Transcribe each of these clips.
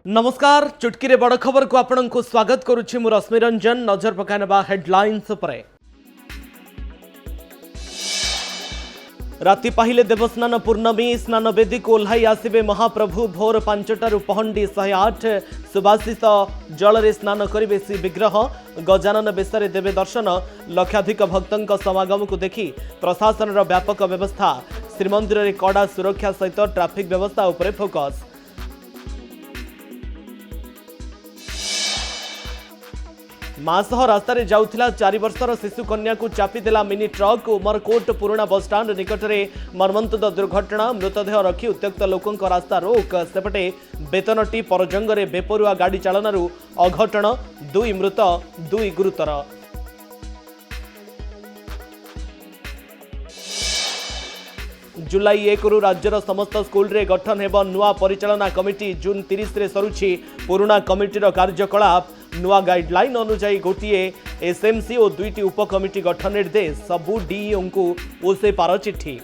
नमस्कार चुटकी रे बड़ खबर को आपण को स्वागत करुछि मु रश्मि रंजन। नजर पकानबा हेडलाइंस उपरे। राति पाहिले देवस्नान पूर्णमी स्नान वेदी को ओह्लाई आसिबे महाप्रभु। भोर 5टारू पहंडी 108 सुबासित जल रे स्नान करिवे श्री विग्रह। गजानन बेसरे देवे दर्शन। लक्षाधिक भक्तंक समागम को देखि प्रशासन व्यापक व्यवस्था। श्रीमंदिर रे कड़ा सुरक्षा सहित ट्रैफिक व्यवस्था उपरे फोकस। माँ सह रास्त जाऊला 4 वर्षर शिशु कन्या को चापिदेला मिनी ट्रक। उमरकोट पुराणा बसस्टाण्ड निकट में मर्मन्तुद दुर्घटना। मृतदेह रखी उत्त्यक्त लोकों रास्ता रोक। सेपटे बेतनटी परजंगे बेपरुआ गाड़ी चालनारू अघटन। 2 मृत 2 गुरुतर। जुलाई 1 राज्यर समस्त स्कूल रे गठन हेब नुआ परिचालना कमिटी। जून 30 रे सरुछि पुराणा कमिटीर कार्यकलाप। नुआ गाइडलाइन अनुसार गोटे एसएमसी और 2टी उपकमिटी गठन निर्देश। सबू डीईओ को ओसे पार चिट्ठी।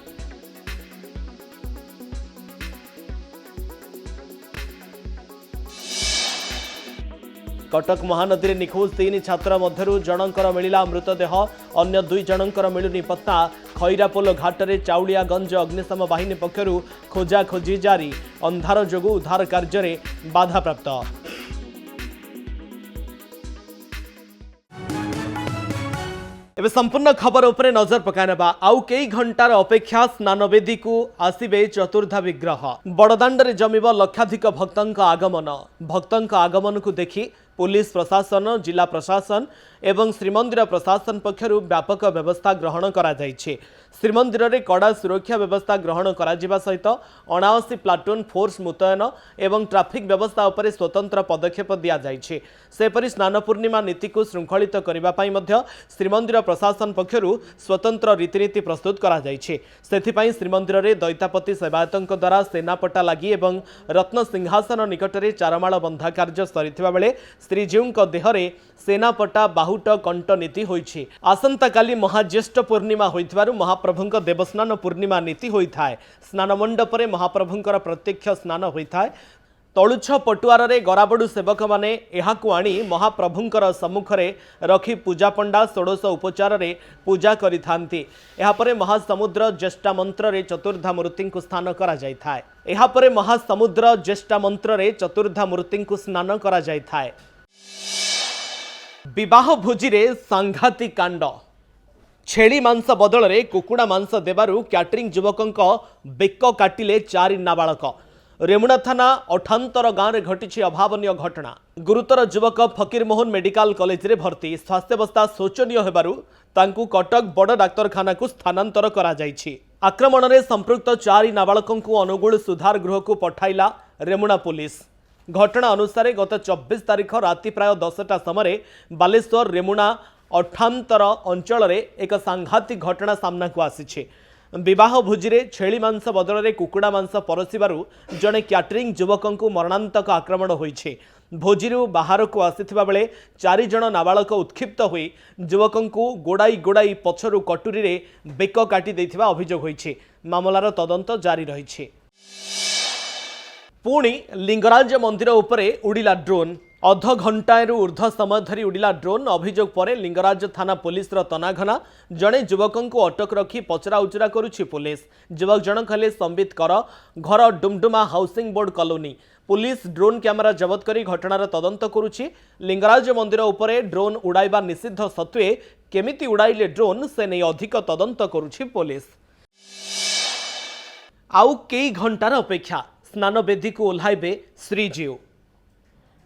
कटक महानदी निखोज 3 छात्र मध्यरु जनकर मिलिला मृतदेह। अन्य 2 जनकर मिलुनी पत्ता। खैरापोल घाटरे चाउलियागंज अग्निशम बाहिनी पक्षरु खोजाखोजी जारी। अंधार जोगु उद्धार कार्य बाधा प्राप्त। एबे संपूर्ण खबर उपरे नजर पकानबा। आउ कई घंटार अपेक्षा स्नानवेदी को आसिबे चतुर्धा विग्रह। बड़दाण्ड रे जमिब लक्षाधिक भक्तंक आगमन। भक्तंक आगमन को देखि पुलिस प्रशासन जिला प्रशासन एवं श्रीमंदिर प्रशासन पक्षरु व्यापक व्यवस्था ग्रहण करा जायछि। श्रीमंदिर रे कड़ा सुरक्षा व्यवस्था ग्रहण करा जिबा सहित 79 प्लाटून फोर्स मुतयन एवं ट्रैफिक व्यवस्था उपरे स्वतंत्र पदक्षेप दिया जायछि। सेपरि स्नान पूर्णिमा नीति को श्रृंखलित करिबा पई मध्य श्रीमंदिर प्रशासन पक्षरु स्वतंत्र रीतिनीति प्रस्तुत करा जायछि। सेथिपई श्रीमंदिर रे दैतापति सेवायतंक द्वारा सेनापटा लागि एवं रत्न सिंहासन निकट रे चारमाळ बंधा कार्य सरिथिबा बेले श्रीजीउंक देहरे सेनापटा बाहुट कंट नीति होइछि। आसंता काली महाज्येष्ठ पूर्णिमा होइथिबारु महाप्रभुंक देवस्नान पूर्णिमा नीति होइथाय। स्नान मंडपरे महाप्रभुंकर प्रत्यक्ष स्नान होइथाय। तलुछ पटुआर रे गराबडू सेवक माने एहाकु आनी महाप्रभुंकर सम्मुखरे रखी पूजा पंडा षोडश उपचार रे पूजा करिथांती। एहापरे महासमुद्र ज्येष्ठा मंत्र रे चतुर्धा मूर्ति को स्नान करा जायथाय। एहापरे महासमुद्र ज्येष्ठा मंत्र रे चतुर्धा मूर्ति को स्नान करा जायथाय। विवाह भोजी रे सांघातिक कांड। छेली मांस बदल रे कुकुड़ा मांस देबारु कैटरिंग युवकंक बेक काटिले 4 नाबालक। रेमुणा थाना अठांतर गाँव में घटी अभावन घटना। गुरुतर युवक फकीर मोहन मेडिकल कॉलेज रे भर्ती। स्वास्थ्यावस्था शोचनीय हेबारु तांकू कटक बड़ डाक्तरखाना को स्थानांतर करा जायछि। आक्रमण में संपृक्त 4 नाबालकों को अनुगुल सुधार गृह को पठाइला रेमुणा पुलिस। घटना अनुसार गत 24 तारीख राति प्राय 10टा समय बालेश्वर रेमुणा अठांतर अंचल रे एक सांघातिक घटना सामना को आसी। विवाह भोजी रे छेली मांस बदल रे कुकुड़ा मांस परसिबारु जड़े कैटरिंग युवकों को मरणांतक आक्रमण होइछे। भोजीरु बाहर को आसीथिबा बेले 4 जण नाबालक उत्क्षिप्त होई युवकों को गोड़ाई गोड़ाई पछरु कटुरी रे बेक काटी देथिबा अभियोग होइछे। मामलार तदंत जारी रहिछे। पुणी लिंगराज मंदिर उपरे उड़िला ड्रोन। अध घंटाएरु ऊर्ध्व समय धरी उड़िला ड्रोन। अभियोग पर लिंगराज थाना पुलिस तनाघना। जड़े युवकों को अटक रखी पचरा उचरा करुछि पुलिस। युवक जनक हेले संबित कर। घर Dumduma housing board colony. Police drone camera जबत करी घटनार तदंत करुछि। लिंगराज मंदिर उपरे ड्रोन उड़ाइबा निषिद्ध सत्वे केमिति उड़ाइले ड्रोन से नहीं अधिक तदंत करुछि पुलिस। आउ कई घंटार अपेक्षा स्नान वेदी को ओह्लाइबे श्रीजीउ।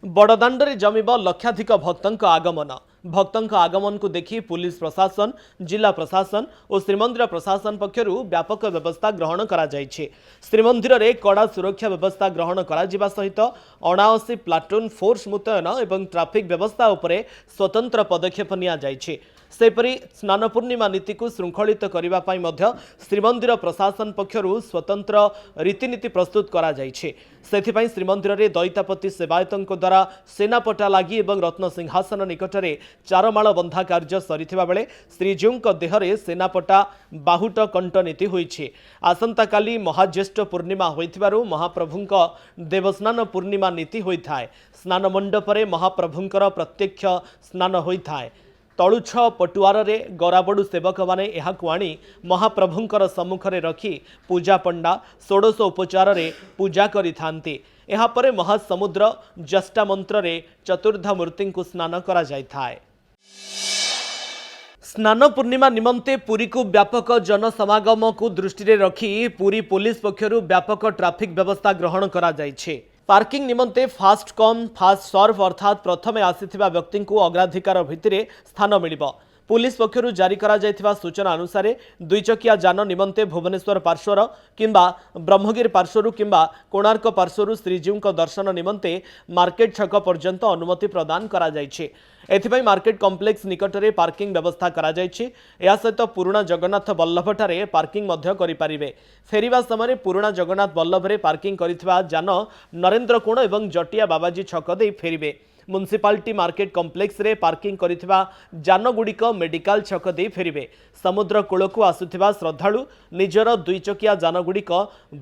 बड़दाण्डरे जमिब लक्षाधिक भक्तंक आगमन। भक्तंक आगमन को देखि पुलिस प्रशासन जिला प्रशासन और श्रीमंदिर प्रशासन पक्षरु व्यापक व्यवस्था ग्रहण करा जायछि। श्रीमंदिर रे कड़ा सुरक्षा व्यवस्था ग्रहण करा जिबा सहित 79 प्लाटून फोर्स मुतयन एवं ट्रैफिक व्यवस्था उपरे स्वतंत्र पदक्षेप निया जायछि। सेपरी स्नान पूर्णिमा नीति को श्रृंखलित करने पाई मध्य श्रीमंदिर प्रशासन पक्षरु स्वतंत्र रीतिनीति प्रस्तुत करा जायछि। सेथिपाई श्रीमंदिर रे दैतापति सेवायतों द्वारा सेनापटा लागि एवं रत्न सिंहासन निकटरे चारमाळ बंधा कार्य सरिथिबा बेले श्रीजीउଙ୍କ देहरे सेनापटा बाहुट कंठ नीति होईछि। आसंता काली महाज्येष्ठ पूर्णिमा होइथिबारु महाप्रभुଙ୍କ देवस्नान पूर्णिमा नीति होइथाय। स्नान मंडपरे महाप्रभुଙ୍କର प्रत्यक्ष स्नान होइथाय। तलुछ पटुआर रे गराबड़ू सेवक माने एहाकु आनी महाप्रभुଙ୍କର सम्मुखरे रखी पूजा पंडा षोडश उपचार रे पूजा करिथांती। एहा परे महासमुद्र जष्टा मंत्र रे चतुर्धा मूर्ति को स्नान करा जायथाय। स्नान पूर्णिमा निमंते पुरी को व्यापक जनसमागम को दृष्टि रे रखी पुरी पुलिस पक्षरु व्यापक ट्रैफिक व्यवस्था ग्रहण करा जायछि। पार्किंग निमंते फास्ट कम फास्ट सर्व अर्थात प्रथमे आसीथिबा व्यक्ति को अग्राधिकार भित्तिरे स्थान मिलिबो। पुलिस पक्षरु जारी करा जायथिबा सूचना अनुसार दुई चकिया जान निमंते भुवनेश्वर पार्श्वर किंबा ब्रह्मगिरी पार्श्वरु किंबा कोणार्क पार्श्वरु श्रीजीउଙ୍କ दर्शन निमंते मार्केट छक पर्यंत अनुमति प्रदान करा जायछि। एथिपाई मार्केट कॉम्प्लेक्स निकटरे पार्किंग व्यवस्था करा जायछि। या सहित पुराणा जगन्नाथ बल्लभठारे पार्किंग मध्य करि पारिबे। फेरिबा समय पुराणा जगन्नाथ बल्लभरे पार्किंग करिथिबा जान नरेंद्र कोण एवं जटिया बाबाजी छक दे फेरिबे। म्युनिसिपालिटी मार्केट कॉम्प्लेक्स रे पार्किंग करिथिबा जान गुड़िक मेडिकल छक दे फेरिबे। समुद्र कूल को आसुथिबा श्रद्धालु निजर दुई चकिया जान गुड़िक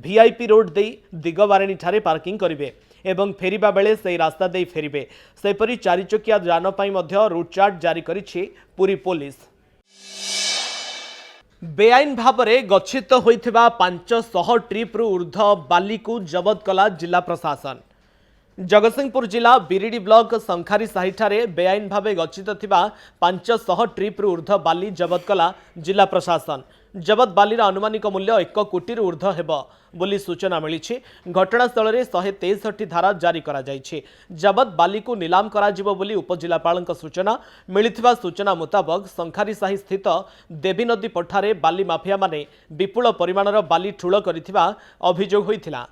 वीआईपी रोड दे दिगबारिणी ठारे पार्किंग करिवे एवं फेरिबा बेले से रास्ता दे फेरिबे। सेपरी चारि चकिया जान पाई मध्य रूट चार्ट जारी करिछि पुरी पुलिस। बेआईन भावरे गच्छित होइथिबा 500 ट्रिप्रु ऊर्ध बाली को जबत कला जिला प्रशासन। जगतसिंहपुर जिला बिरिडी ब्लॉक संखारी साहिठारे बेआईन भावे गच्छित थिबा 500 ट्रिप्रु ऊर्ध बाली जबत कला जिला प्रशासन। जबत बालीर अनुमानिक मूल्य 1 कोटी ऊर्ध हेब बोली सूचना मिली। घटनास्थल में 163 धारा जारी करा जायछि। जबत बाली को नीलाम करा जिवो बोली उपजिलापाल सूचना मिलिथिबा सूचना मुताबक संखारी साही स्थित देवी नदी पठारे बाली माफिया माने विपुल परिमाणर बाली ठूल करिथिबा अभियोग होइथिला,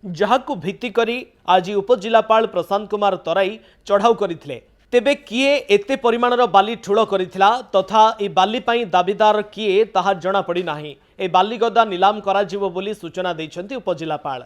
जहाकु भित्ति करी आज उपजिलापाल प्रशांत कुमार तराई चढ़ाऊ करथिले। तेबे किए एते परिमाणर बाली ठूल करिथिला तथा ए बाली पई दाबीदार किए ताहा जणा पड़ी नाही। ए बाली गदा नीलाम करा जिवो बोली सूचना दैछंती उपजिलापाल।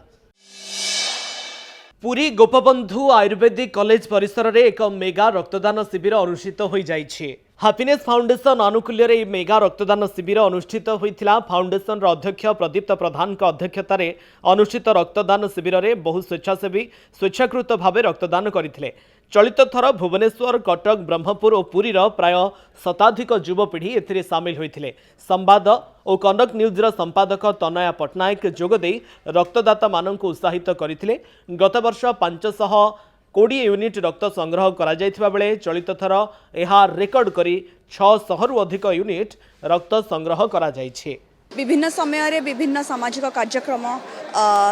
पुरी गोपबंधु आयुर्वेदिक कॉलेज परिसर रे एक मेगा रक्तदान शिविर अनुष्ठित हो जाइछि। हैप्पीनेस फाउंडेशन आनुकूल्य रे मेगा रक्तदान शिविर अनुष्ठित होइथिला। फाउंडेशन रो अध्यक्ष प्रदीप्त प्रधान का अध्यक्षतार अनुष्ठित रक्तदान शिविर रे बहु स्वेच्छासेवी स्वेच्छाकृत भावे रक्तदान करथिले। चलित थर भुवनेश्वर कटक ब्रह्मपुर और पुरीर प्राय शताधिक युवपीढ़ी एथिरे सामिल होइथिले। संवाद और कनक न्यूज़र संपादक तनया पट्टनायक जोगदे रक्तदाता मानक उत्साहित करथिले। गत वर्ष 520 यूनिट रक्त संग्रह करा जायथिबा बेले चलित थर एहा रेकर्ड करी 600 रु अधिक यूनिट रक्त संग्रह करा जायछि। विभिन्न समय रे विभिन्न सामाजिक कार्यक्रम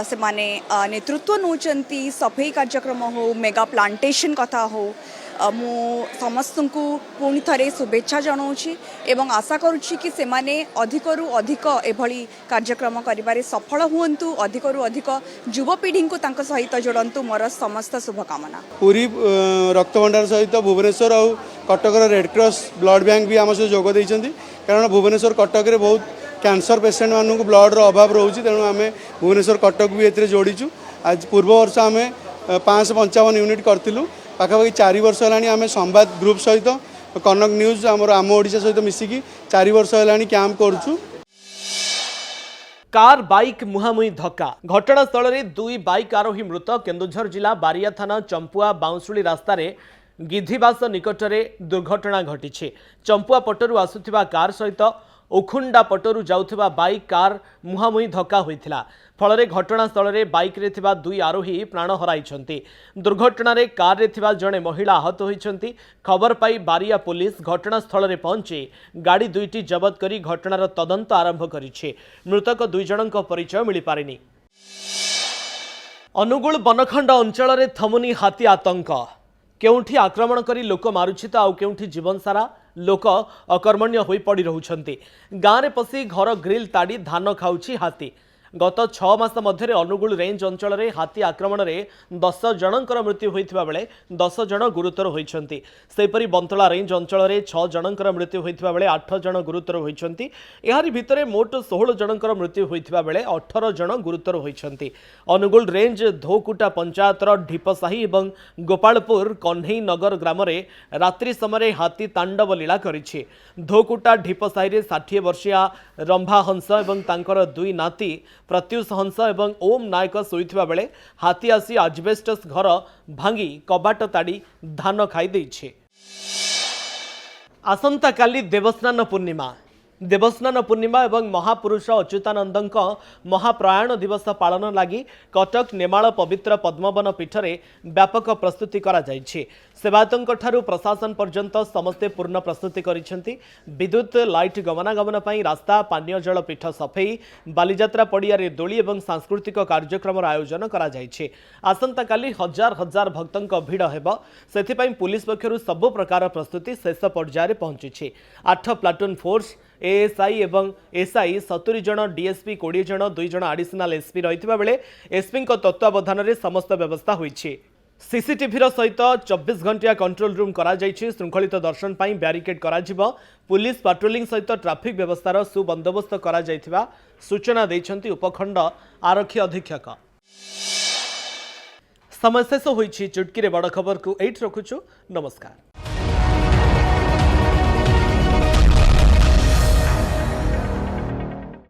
से माने नेतृत्व नौचंती। सफाई कार्यक्रम हो मेगा प्लांटेशन कथा हो मु समस्त को पुणी थरे शुभेच्छा जनाऊँगी एवं आशा करुच्ची कि से माने अधिकरु अधिक एभली कार्यक्रम करिबारे सफल हुअन्तु। अधिकरु अधिक युवपीढ़ी को तांको सहित जोड़न्तु। मोर समस्त शुभकामना। पूरी रक्त भंडार सहित भुवनेश्वर और Cuttack red cross blood bank भी आम सहित जोग देइछन्ति। कारण भुवनेश्वर कटक रे बहुत कैंसर पेसेंट मानक ब्लड रो अभाव रोचे। तेणु आम भुवनेश्वर कटक भी एथिरे जोड़ीचु। आज पूर्व वर्ष आम 555 यूनिट करथिलु। पाखापाखि 4 वर्ष है आम संवाद ग्रुप सहित कनक न्यूज आम ओडिशा सहित मिसिकी 4 वर्ष है कैंप करूछु। कार बाइक मुहांमुही धक्का। घटनास्थल में 2 बाइक आरोही मृत। केन्दुझर जिला बारिया थाना चंपुआ बाउंसुली रास्तार गिधिबास निकटरे दुर्घटना घटी। चंपुआ पटरू आसुथिबा कार सहित उखुंडा पटरू जाउथिबा बाइक कार मुहांमुही धक्का होइथिला। फल घटनास्थल में बाइक रे थिबा 2 आरोही प्राण हराइछन्ति। दुर्घटना रे कार रे थिबा जणे महिला आहत होइछन्ति। खबर पाई बारिया पुलिस घटनास्थल में पहुंची गाड़ी 2टी जबत करी घटनार तदंत आरंभ करिछि। मृतक 2 जनक परिचय मिली पारिनी। अनुगुल बनखंड अंचल में थमुनी हाथी आतंक। केउठी आक्रमण करी लोक मारुछि तो आउ केउठी जीवन सारा लोक अकर्मण्य होई पड़ी रहुछन्ति। गाँव में पशि घर ग्रिल ताड़ी धान खाउछि हाथी। गत 6 मास मध्य अनुगुल रेंज अंचल में हाथी आक्रमण में 10 जनकर मृत्यु होता बेले 10 जन गुरुतर होती। सेपरी बंतला रेंज अंचल में 6 जनकर मृत्यु होता बेले 8 जन गुरुतर होती। यार भितर मोट 16 जनकर मृत्यु होता बेले 18 जन गुरुतर होती। अनुगुल रेंज धोकुटा पंचायतर ढीपसाही और गोपालपुर कन्हई नगर ग्राम में रात्रि समय हाथी तांडव लीला करिछि। धोकुटा ढीपसाही 60 वर्षिया रंभा हंस और तांकर 2 नाती प्रत्युष हंस और ओम नायक शोइथिबा बेले हाथी आसी आजबेस्टस घर भांगी कबाट ताड़ी धान खाई देइछि। आसंता काली देवस्नान पूर्णिमा। देवस्नान पूर्णिमा एवं महापुरुष अच्युतानंद महाप्रयाण दिवस पालन लगी कटक नेमाल पवित्र पद्मवन पीठरे व्यापक प्रस्तुति करा जायछि। सेवायतों ठारू प्रशासन पर्यंत समस्ते पूर्ण प्रस्तुति करिसेंति। विद्युत लाइट गमनागमन पई रास्ता पानीय जल पीठ सफेई बालीजात्रा पड़िया रे दोली एवं सांस्कृतिक कार्यक्रम आयोजन करा जायछि। आसंता काली हजार हजार भक्तों भिड़ हेबो सेथिपई पुलिस पक्षरु सब प्रकार प्रस्तुति शेष पर्यायर पहुंची। 8 प्लाटून फोर्स एएसआई एवं एसआई 70 जन डीएसपी 20 जन 2 जन एडिशनल एसपी रही बेले एसपी तत्वावधान में समस्त व्यवस्था होईछि। सीसीटीवी सहित 24 घंटिया कंट्रोल रूम करा जायछि। श्रृंखलित दर्शन पर ब्यारिकेड करा जिवो। पुलिस पाट्रोलिंग सहित ट्राफिक व्यवस्थार सुबंदोबस्त करा जायथिबा सूचना दैछन्ति उपखंड आरक्षी अधीक्षक। समय शेष होईछि। चुटकी रे बड़ खबर को एठ रखुछु। नमस्कार।